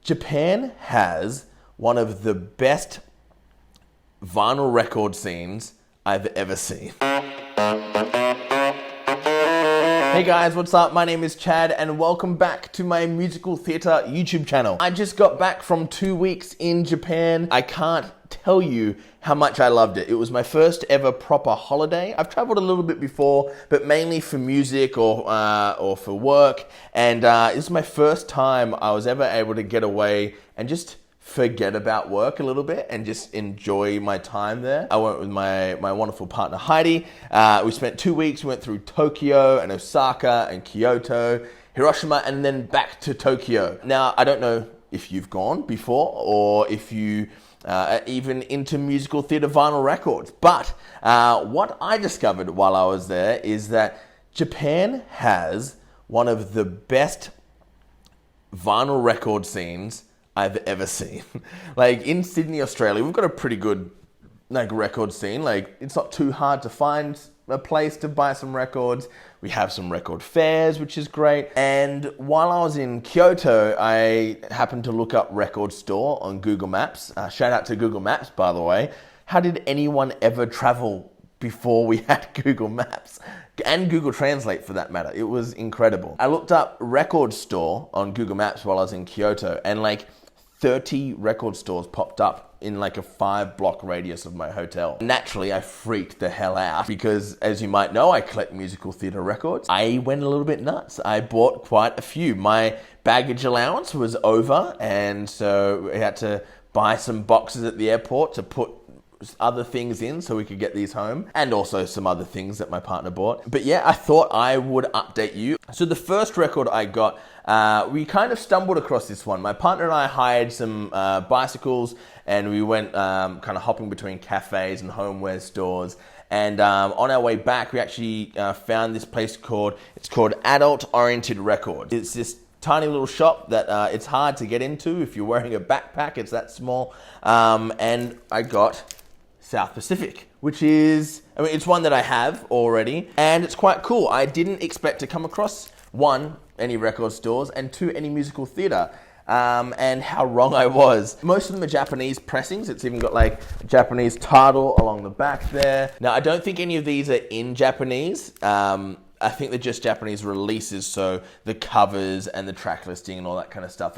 Japan has one of the best vinyl record scenes I've ever seen. Hey guys, what's up? My name is Chad and welcome back to my musical theatre YouTube channel. I just got back from 2 weeks in Japan. I can't tell you how much I loved it. It was my first ever proper holiday. I've traveled a little bit before, but mainly for music or for work. And this is my first time I was ever able to get away and just forget about work a little bit and just enjoy my time there. I went with my wonderful partner Heidi. We spent 2 weeks. We went through Tokyo and Osaka and Kyoto, Hiroshima, and then back to Tokyo. Now, I don't know if you've gone before or if you are even into musical theatre vinyl records, but what I discovered while I was there is that Japan has one of the best vinyl record scenes I've ever seen. Like in Sydney, Australia, we've got a pretty good record scene. Like it's not too hard to find a place to buy some records. We have some record fairs, which is great. And while I was in Kyoto, I happened to look up record store on Google Maps. Shout out to Google Maps, by the way. How did anyone ever travel before we had Google Maps? And Google Translate for that matter. It was incredible. I looked up record store on Google Maps while I was in Kyoto, and 30 record stores popped up in a 5-block radius of my hotel. Naturally, I freaked the hell out because, as you might know, I collect musical theatre records. I went a little bit nuts. I bought quite a few. My baggage allowance was over, and so I had to buy some boxes at the airport to put other things in so we could get these home, and also some other things that my partner bought. But yeah, I thought I would update you. So the first record I got, we kind of stumbled across this one. My partner and I hired some bicycles, and we went kind of hopping between cafes and homeware stores. And on our way back, we actually found this place called Adult Oriented Records. It's this tiny little shop that it's hard to get into if you're wearing a backpack. It's that small. And I got South Pacific, which is, it's one that I have already, and it's quite cool. I didn't expect to come across, one, any record stores, and two, any musical theatre, and how wrong I was. Most of them are Japanese pressings. It's even got a Japanese title along the back there. Now, I don't think any of these are in Japanese. I think they're just Japanese releases, so the covers and the track listing and all that kind of stuff,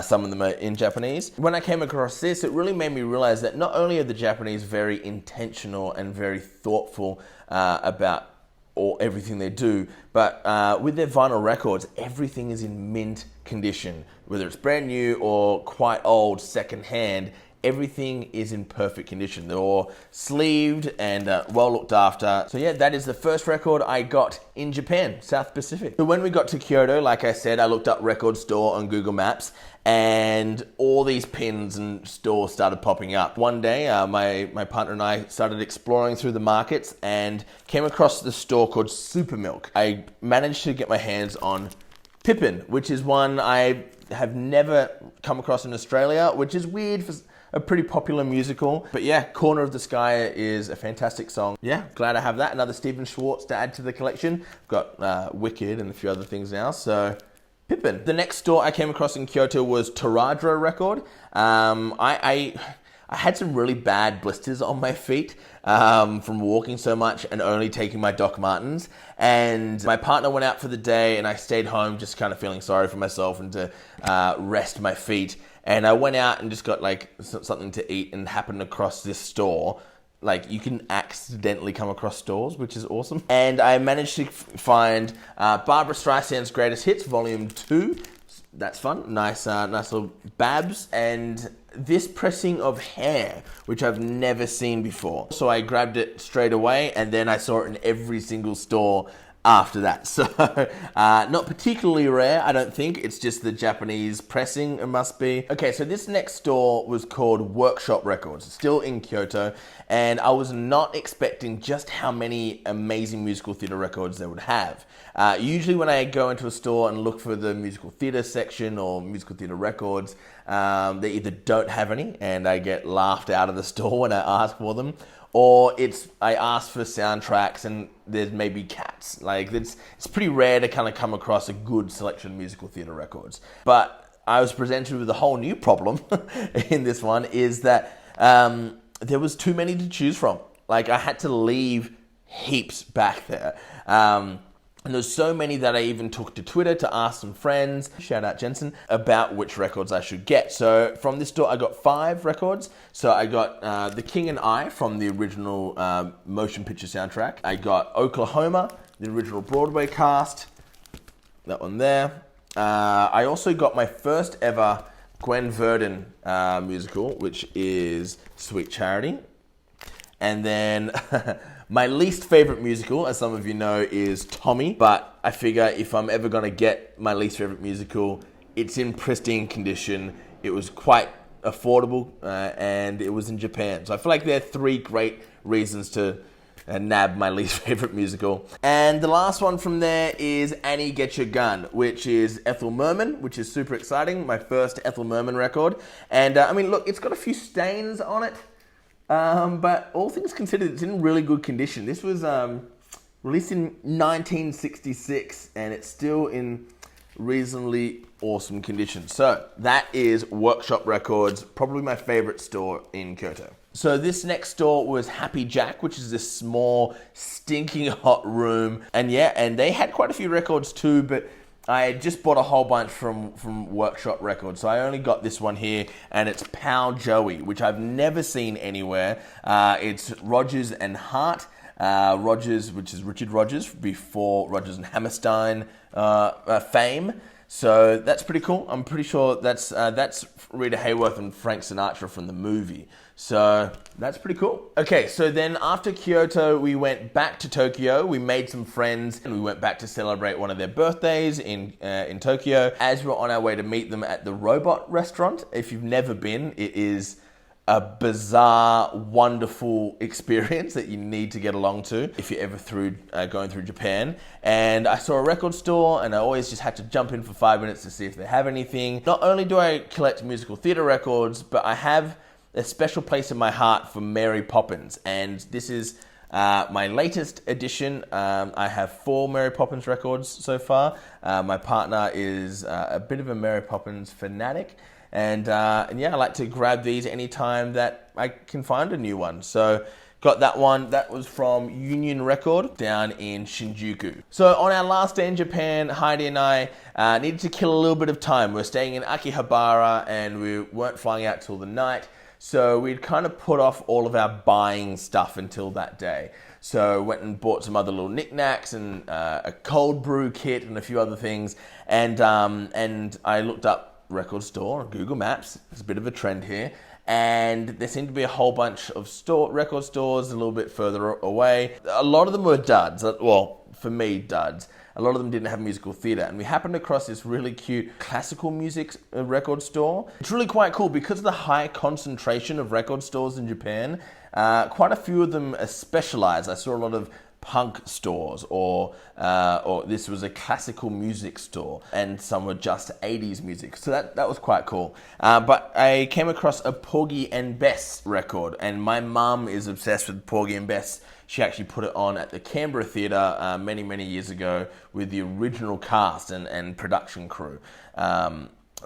some of them are in Japanese. When I came across this, it really made me realize that not only are the Japanese very intentional and very thoughtful about everything they do, but with their vinyl records, everything is in mint condition. Whether it's brand new or quite old, secondhand, everything is in perfect condition. They're all sleeved and well looked after. So yeah, that is the first record I got in Japan, South Pacific. So when we got to Kyoto, like I said, I looked up record store on Google Maps, and all these pins and stores started popping up. One day, my partner and I started exploring through the markets and came across the store called Super Milk. I managed to get my hands on Tippin, which is one I have never come across in Australia, which is weird for a pretty popular musical. But yeah, Corner of the Sky is a fantastic song. Yeah, glad I have that. Another Stephen Schwartz to add to the collection. I've got Wicked and a few other things now, so Tippin. The next store I came across in Kyoto was Toradra Record. I had some really bad blisters on my feet from walking so much and only taking my Doc Martens. And my partner went out for the day and I stayed home just kind of feeling sorry for myself and to rest my feet. And I went out and just got something to eat and happened across this store. You can accidentally come across stores, which is awesome. And I managed to find Barbra Streisand's Greatest Hits, Volume 2. That's fun. Nice little babs. And this pressing of Hair, which I've never seen before. So I grabbed it straight away, and then I saw it in every single store after that. So not particularly rare, I don't think. It's just the Japanese pressing, it must be. Okay, so this next store was called Workshop Records, still in Kyoto, and I was not expecting just how many amazing musical theatre records they would have. Usually when I go into a store and look for the musical theatre section or musical theatre records, they either don't have any and I get laughed out of the store when I ask for them, or I ask for soundtracks and there's maybe cats. Like it's pretty rare to kind of come across a good selection of musical theatre records. But I was presented with a whole new problem in this one, is that there was too many to choose from. Like, I had to leave heaps back there. And there's so many that I even took to Twitter to ask some friends, shout out Jensen, about which records I should get. So from this store, I got 5 records. So I got The King and I from the original motion picture soundtrack. I got Oklahoma, the original Broadway cast, that one there. I also got my first ever Gwen Verdon musical, which is Sweet Charity. And then my least favorite musical, as some of you know, is Tommy. But I figure if I'm ever going to get my least favorite musical, it's in pristine condition. It was quite affordable, and it was in Japan. So I feel like there are 3 great reasons to nab my least favorite musical. And the last one from there is Annie Get Your Gun, which is Ethel Merman, which is super exciting. My first Ethel Merman record. And I mean, look, it's got a few stains on it. But all things considered, it's in really good condition. This was released in 1966, and it's still in reasonably awesome condition. So that is Workshop Records, probably my favorite store in Kyoto. So this next store was Happy Jack, which is this small, stinking hot room. And yeah, and they had quite a few records too, but I had just bought a whole bunch from Workshop Records, so I only got this one here, and it's Pal Joey, which I've never seen anywhere. It's Rodgers and Hart. Rodgers, which is Richard Rodgers, before Rodgers and Hammerstein fame. So that's pretty cool. I'm pretty sure that's Rita Hayworth and Frank Sinatra from the movie. So that's pretty cool. Okay, so then after Kyoto, we went back to Tokyo. We made some friends, and we went back to celebrate one of their birthdays in Tokyo. As we were on our way to meet them at the Robot Restaurant, if you've never been, it is a bizarre, wonderful experience that you need to get along to if you're ever going through Japan. And I saw a record store, and I always just had to jump in for 5 minutes to see if they have anything. Not only do I collect musical theater records, but I have a special place in my heart for Mary Poppins, and this is my latest edition. I have 4 Mary Poppins records so far. My partner is a bit of a Mary Poppins fanatic, and yeah, I like to grab these anytime that I can find a new one. So got that one. That was from Union Record down in Shinjuku. So on our last day in Japan, Heidi and I needed to kill a little bit of time. We're staying in Akihabara, and we weren't flying out till the night. So we'd kind of put off all of our buying stuff until that day. So went and bought some other little knickknacks and a cold brew kit and a few other things. And I looked up record store on Google Maps. It's a bit of a trend here. And there seemed to be a whole bunch of record stores a little bit further away. A lot of them were duds. Well, for me, duds. A lot of them didn't have musical theater, and we happened across this really cute classical music record store. It's really quite cool because of the high concentration of record stores in Japan. Quite a few of them are specialized. I saw a lot of punk stores, or this was a classical music store, and some were just 80s music. So that was quite cool. But I came across a Porgy and Bess record, and my mum is obsessed with Porgy and Bess. She actually put it on at the Canberra Theatre many, many years ago with the original cast and production crew.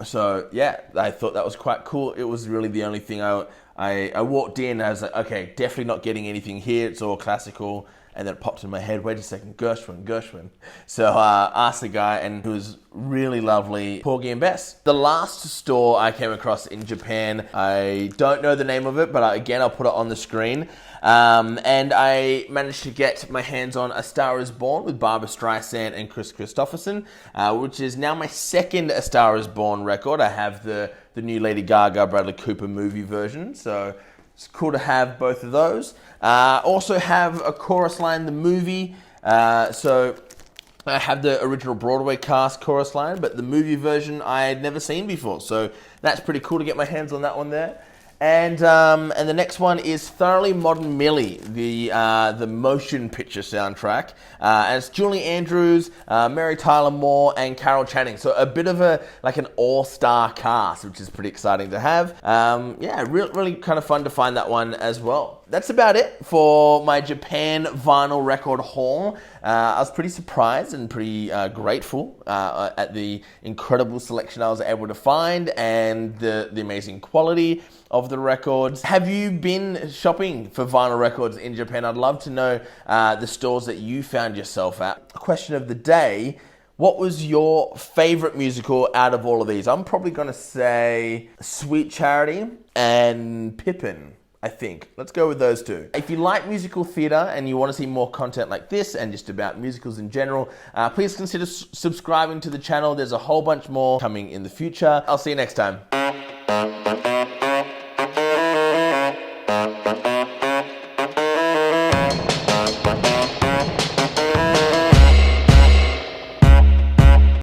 So yeah, I thought that was quite cool. It was really the only thing I walked in, I was like, okay, definitely not getting anything here. It's all classical. And then it popped in my head, wait a second, Gershwin. So I asked the guy, and it was really lovely. Porgy and Bess. The last store I came across in Japan, I don't know the name of it, but again, I'll put it on the screen. And I managed to get my hands on A Star Is Born with Barbra Streisand and Chris Christopherson, which is now my second A Star Is Born record. I have the new Lady Gaga, Bradley Cooper movie version, so it's cool to have both of those. Also have A Chorus Line, the movie. So I have the original Broadway cast chorus line, but the movie version I had never seen before. So that's pretty cool to get my hands on that one there. And the next one is Thoroughly Modern Millie, the motion picture soundtrack. And it's Julie Andrews, Mary Tyler Moore, and Carol Channing. So a bit of an all-star cast, which is pretty exciting to have. Yeah, really kind of fun to find that one as well. that's about it for my Japan vinyl record haul. I was pretty surprised and pretty grateful at the incredible selection I was able to find and the amazing quality of the records. Have you been shopping for vinyl records in Japan? I'd love to know the stores that you found yourself at. Question of the day: what was your favorite musical out of all of these? I'm probably going to say Sweet Charity and Pippin, I think. Let's go with those two. If you like musical theatre and you want to see more content like this and just about musicals in general, please consider subscribing to the channel. There's a whole bunch more coming in the future. I'll see you next time.